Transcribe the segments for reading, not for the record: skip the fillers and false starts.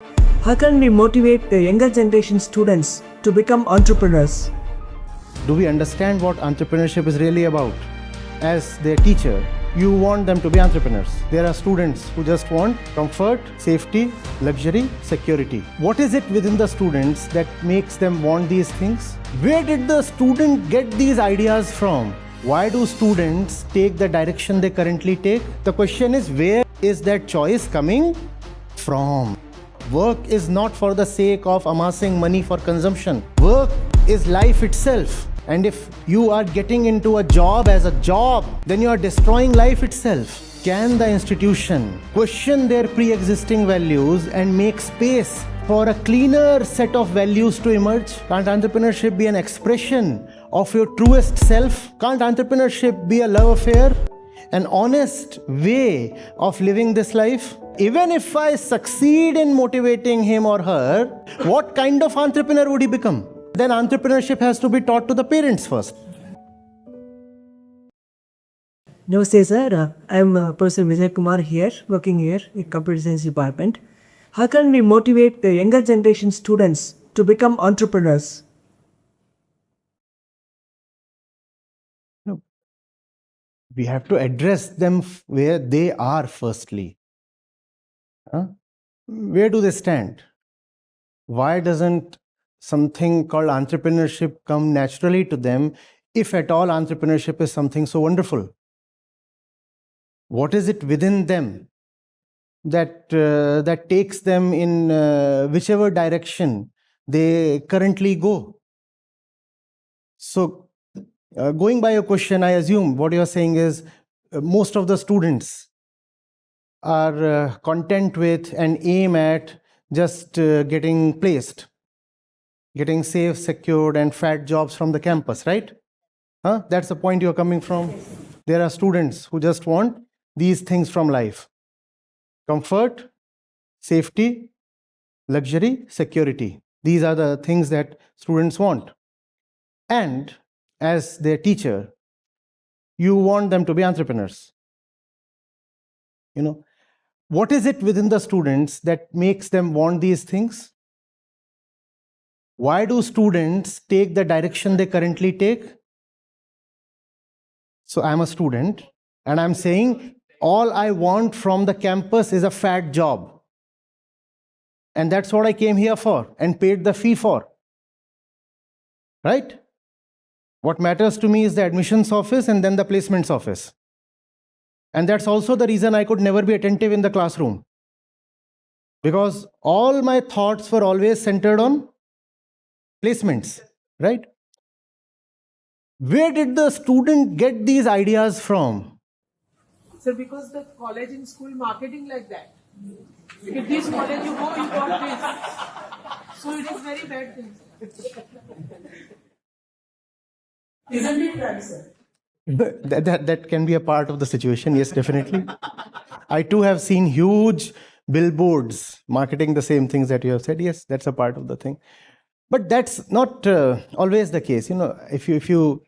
How can we motivate the younger generation students to become entrepreneurs? Do we understand what entrepreneurship is really about? As their teacher, you want them to be entrepreneurs. There are students who just want comfort, safety, luxury, security. What is it within the students that makes them want these things? Where did the student get these ideas from? Why do students take the direction they currently take? The question is, where is that choice coming from? Work is not for the sake of amassing money for consumption. Work is life itself. And if you are getting into a job as a job, then you are destroying life itself. Can the institution question their pre-existing values and make space for a cleaner set of values to emerge? Can't entrepreneurship be an expression of your truest self? Can't entrepreneurship be a love affair? An honest way of living this life? Even if I succeed in motivating him or her, what kind of entrepreneur would he become? Then entrepreneurship has to be taught to the parents first. Namaste sir, I am Professor Vijay Kumar here, working here in Computer Science Department. How can we motivate the younger generation students to become entrepreneurs? No. We have to address them where they are firstly. Where do they stand? Why doesn't something called entrepreneurship come naturally to them, if at all entrepreneurship is something so wonderful? What is it within them that takes them in whichever direction they currently go? So, going by your question, I assume what you are saying is most of the students are content with and aim at just getting placed, getting safe, secured, and fat jobs from the campus, right? That's the point you're coming from. There are students who just want these things from life: comfort, safety, luxury, security. These are the things that students want. And as their teacher, you want them to be entrepreneurs. What is it within the students that makes them want these things? Why do students take the direction they currently take? So I'm a student and I'm saying all I want from the campus is a fat job. And that's what I came here for and paid the fee for. Right? What matters to me is the admissions office and then the placements office. And that's also the reason I could never be attentive in the classroom. Because all my thoughts were always centered on placements, right? Where did the student get these ideas from? Sir, because the college and school marketing like that. If this college you go, you got this. So it is very bad thing. Isn't it right, sir? That can be a part of the situation, yes, definitely. I too have seen huge billboards marketing the same things that you have said. Yes, that's a part of the thing. But that's not always the case. If you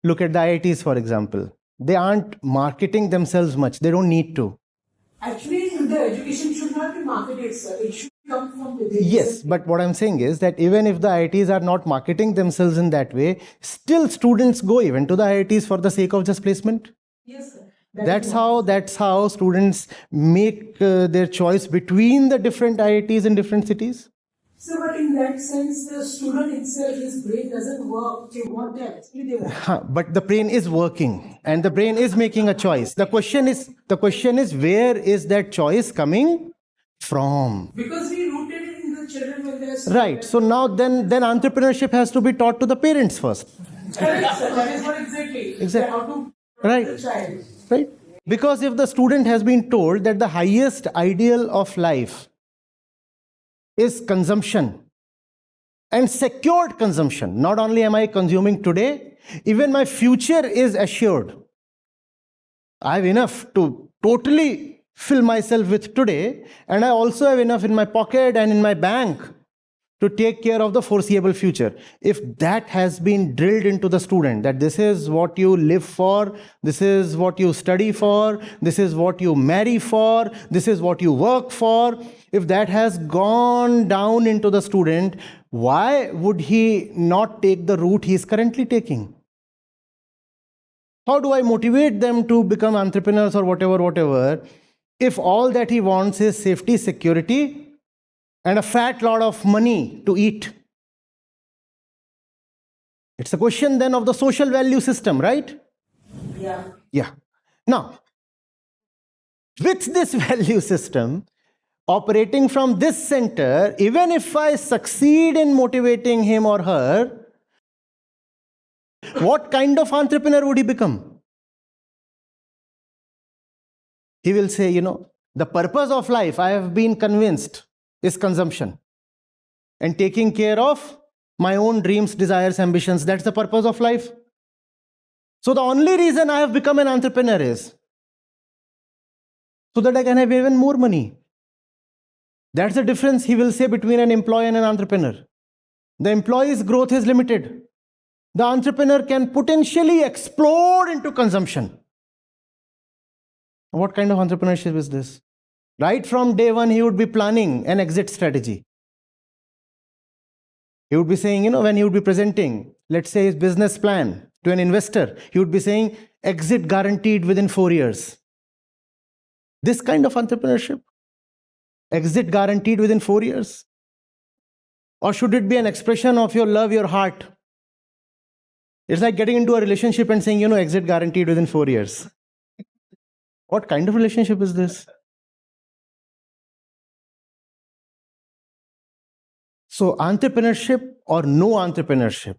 look at the IITs, for example, they aren't marketing themselves much. They don't need to. Actually, the education should not be marketed, sir. It should come from within. Yes, but what I'm saying is that even if the IITs are not marketing themselves in that way, still students go even to the IITs for the sake of just placement. Yes, sir. That's how students make their choice between the different IITs in different cities. So, but in that sense, the student itself, his brain doesn't work. They want that. They want. But the brain is working and the brain is making a choice. The question is where is that choice coming from? Because we rooted it in the children when they are Right. So now then entrepreneurship has to be taught to the parents first. Correct, sir. That is what exactly. How to Right. the child. Right? Because if the student has been told that the highest ideal of life is consumption and secured consumption, not only am I consuming today, even my future is assured. I have enough to totally fill myself with today, and I also have enough in my pocket and in my bank to take care of the foreseeable future. If that has been drilled into the student, that this is what you live for, this is what you study for, this is what you marry for, this is what you work for, if that has gone down into the student, why would he not take the route he is currently taking? How do I motivate them to become entrepreneurs or whatever, if all that he wants is safety, security, and a fat lot of money to eat? It's a question then of the social value system, right? Yeah. Now, with this value system operating from this center, even if I succeed in motivating him or her, what kind of entrepreneur would he become? He will say, the purpose of life, I have been convinced, is consumption and taking care of my own dreams, desires, ambitions. That's the purpose of life. So the only reason I have become an entrepreneur is so that I can have even more money. That's the difference, he will say, between an employee and an entrepreneur. The employee's growth is limited. The entrepreneur can potentially explode into consumption. What kind of entrepreneurship is this? Right from day one, he would be planning an exit strategy. He would be saying, when he would be presenting, let's say, his business plan to an investor, he would be saying, exit guaranteed within 4 years. This kind of entrepreneurship, exit guaranteed within 4 years. Or should it be an expression of your love, your heart? It's like getting into a relationship and saying, exit guaranteed within 4 years. What kind of relationship is this? So entrepreneurship or no entrepreneurship,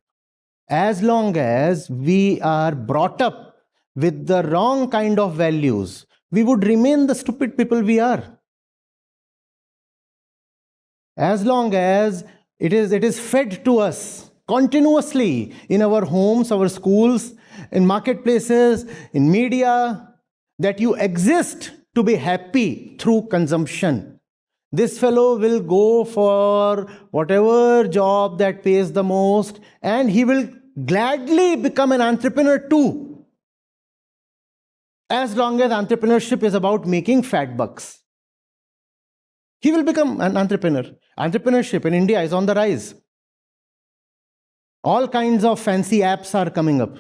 as long as we are brought up with the wrong kind of values, we would remain the stupid people we are. As long as it is fed to us continuously in our homes, our schools, in marketplaces, in media, that you exist to be happy through consumption. This fellow will go for whatever job that pays the most, and he will gladly become an entrepreneur too, as long as entrepreneurship is about making fat bucks. He will become an entrepreneur. Entrepreneurship in India is on the rise. All kinds of fancy apps are coming up.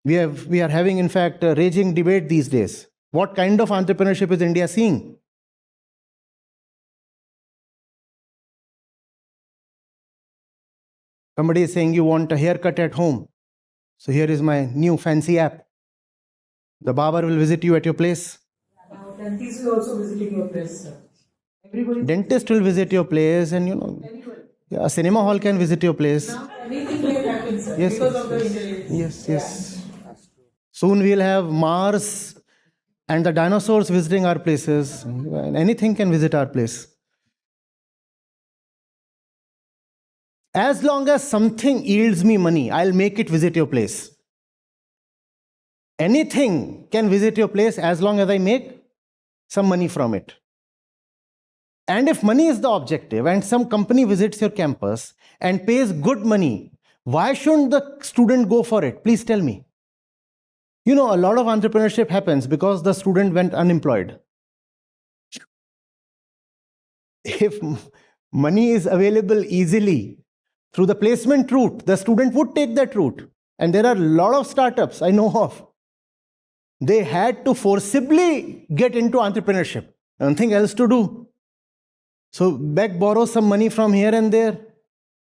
We are having, in fact, a raging debate these days. What kind of entrepreneurship is India seeing? Somebody is saying, you want a haircut at home. So here is my new fancy app. The barber will visit you at your place. Dentist will also visiting your place, sir. Everybody. Dentist will visit your place, and a cinema hall can visit your place. Now anything may happen, sir, Yes, because yes, of the yes. intelligence. Yes. Soon we'll have Mars and the dinosaurs visiting our places. Anything can visit our place. As long as something yields me money, I'll make it visit your place. Anything can visit your place as long as I make some money from it. And if money is the objective and some company visits your campus and pays good money, why shouldn't the student go for it? Please tell me. A lot of entrepreneurship happens because the student went unemployed. If money is available easily through the placement route, the student would take that route. And there are a lot of startups I know of. They had to forcibly get into entrepreneurship. Nothing else to do. So borrow some money from here and there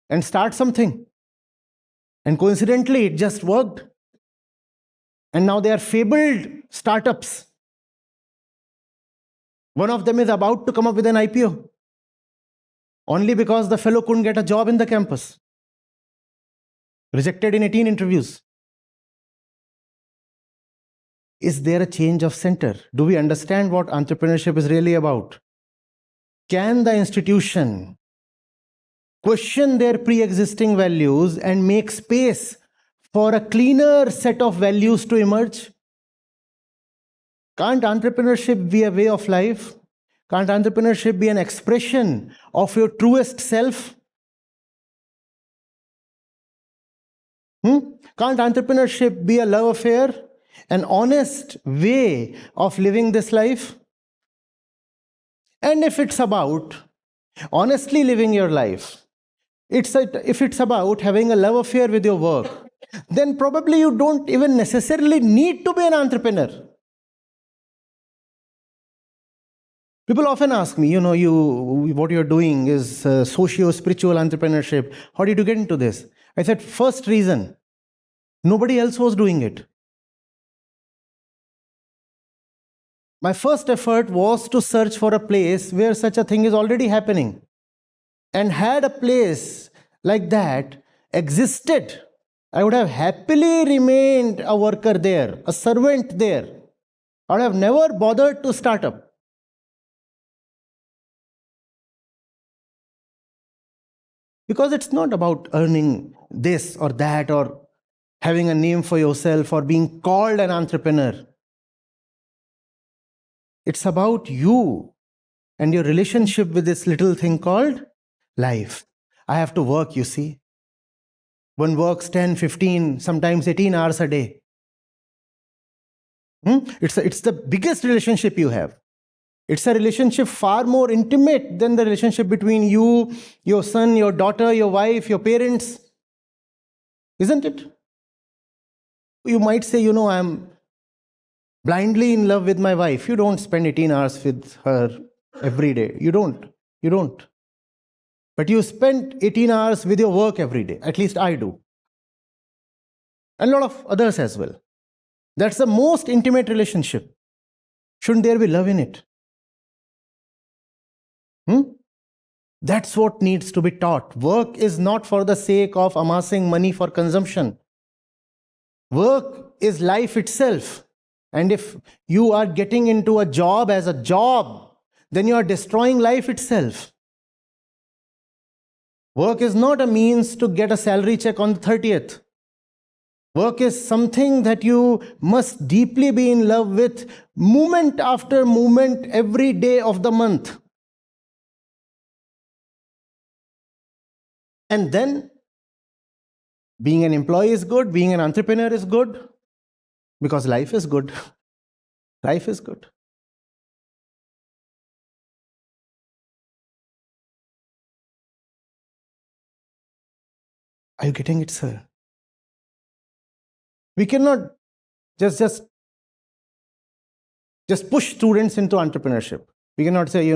and start something. And coincidentally, it just worked. And now they are fabled startups. One of them is about to come up with an IPO. Only because the fellow couldn't get a job in the campus. Rejected in 18 interviews. Is there a change of center? Do we understand what entrepreneurship is really about? Can the institution question their pre-existing values and make space for a cleaner set of values to emerge? Can't entrepreneurship be a way of life? Can't entrepreneurship be an expression of your truest self? Can't entrepreneurship be a love affair? An honest way of living this life? And if it's about honestly living your life, if it's about having a love affair with your work, then probably you don't even necessarily need to be an entrepreneur. People often ask me, what you're doing is socio-spiritual entrepreneurship. How did you get into this? I said, first reason, nobody else was doing it. My first effort was to search for a place where such a thing is already happening. And had a place like that existed, I would have happily remained a worker there, a servant there. I would have never bothered to start up. Because it's not about earning this or that or having a name for yourself or being called an entrepreneur. It's about you and your relationship with this little thing called life. I have to work, you see. One works 10, 15, sometimes 18 hours a day. It's the biggest relationship you have. It's a relationship far more intimate than the relationship between you, your son, your daughter, your wife, your parents. Isn't it? You might say, I'm blindly in love with my wife. You don't spend 18 hours with her every day. You don't. But you spend 18 hours with your work every day. At least I do. And a lot of others as well. That's the most intimate relationship. Shouldn't there be love in it? That's what needs to be taught. Work is not for the sake of amassing money for consumption. Work is life itself. And if you are getting into a job as a job, then you are destroying life itself. Work is not a means to get a salary check on the 30th. Work is something that you must deeply be in love with, moment after moment, every day of the month. And then, being an employee is good, being an entrepreneur is good, because life is good. Life is good. Are you getting it, sir? We cannot just push students into entrepreneurship. We cannot say,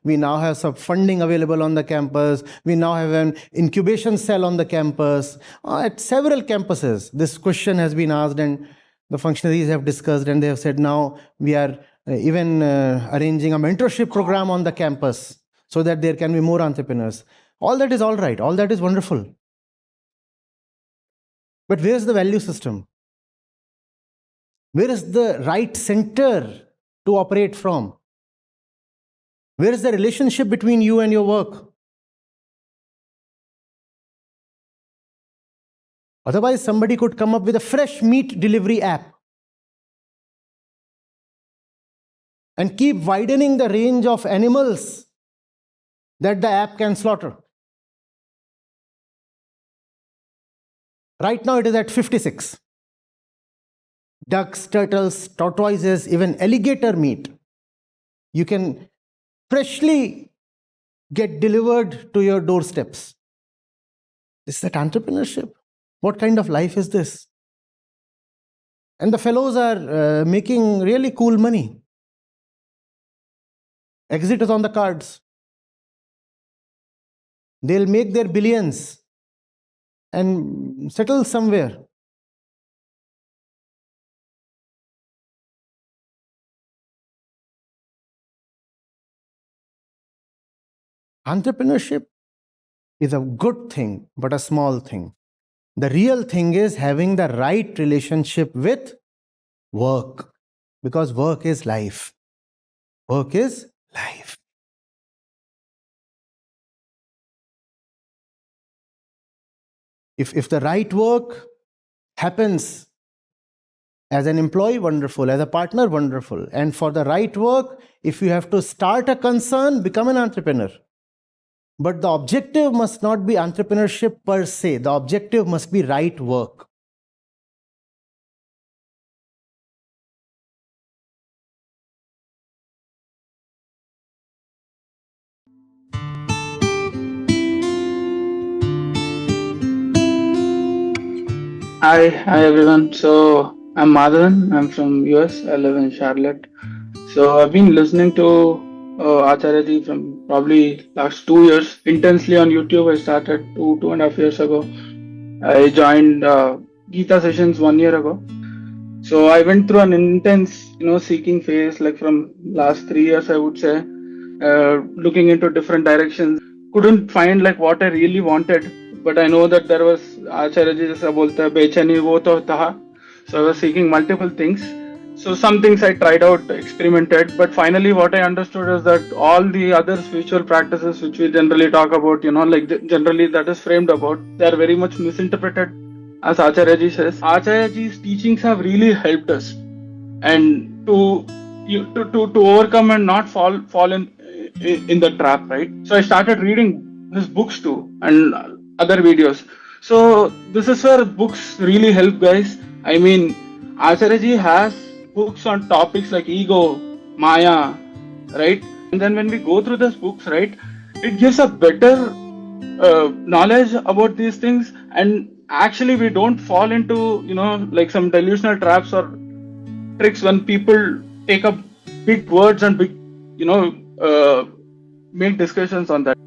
we now have some funding available on the campus. We now have an incubation cell on the campus. At several campuses, this question has been asked and the functionaries have discussed, and they have said now we are even arranging a mentorship program on the campus so that there can be more entrepreneurs. All that is all right. All that is wonderful. But where is the value system? Where is the right center to operate from? Where is the relationship between you and your work? Otherwise, somebody could come up with a fresh meat delivery app and keep widening the range of animals that the app can slaughter. Right now, it is at 56. Ducks, turtles, tortoises, even alligator meat. You can freshly get delivered to your doorsteps. Is that entrepreneurship? What kind of life is this? And the fellows are making really cool money. Exit is on the cards. They'll make their billions and settle somewhere. Entrepreneurship is a good thing, but a small thing. The real thing is having the right relationship with work, because work is life. Work is life. If the right work happens As an employee, wonderful. As a partner, wonderful. And for the right work, if you have to start a concern, become an entrepreneur. But the objective must not be entrepreneurship per se. The objective must be right work. Hi everyone. So I'm Madhavan. I'm from US. I live in Charlotte. So I've been listening to Acharya ji from probably last 2 years intensely on YouTube. I started 2.5 years ago. I joined Gita sessions 1 year ago. So I went through an intense, seeking phase, like from last 3 years, I would say, looking into different directions. Couldn't find like what I really wanted, but I know that there was Acharya ji jaisa bolte hai, bechani wo to tha. So I was seeking multiple things. So some things I tried out, experimented, but finally what I understood is that all the other spiritual practices which we generally talk about, generally that is framed about, they are very much misinterpreted. As Acharya ji says, Acharya ji's teachings have really helped us, and to overcome and not fall in the trap, right? So I started reading his books too and other videos. So this is where books really help, guys. I mean, Acharya ji has books on topics like ego, Maya, right? And then when we go through these books, right, it gives a better knowledge about these things, and actually we don't fall into like some delusional traps or tricks when people take up big words and big make discussions on that.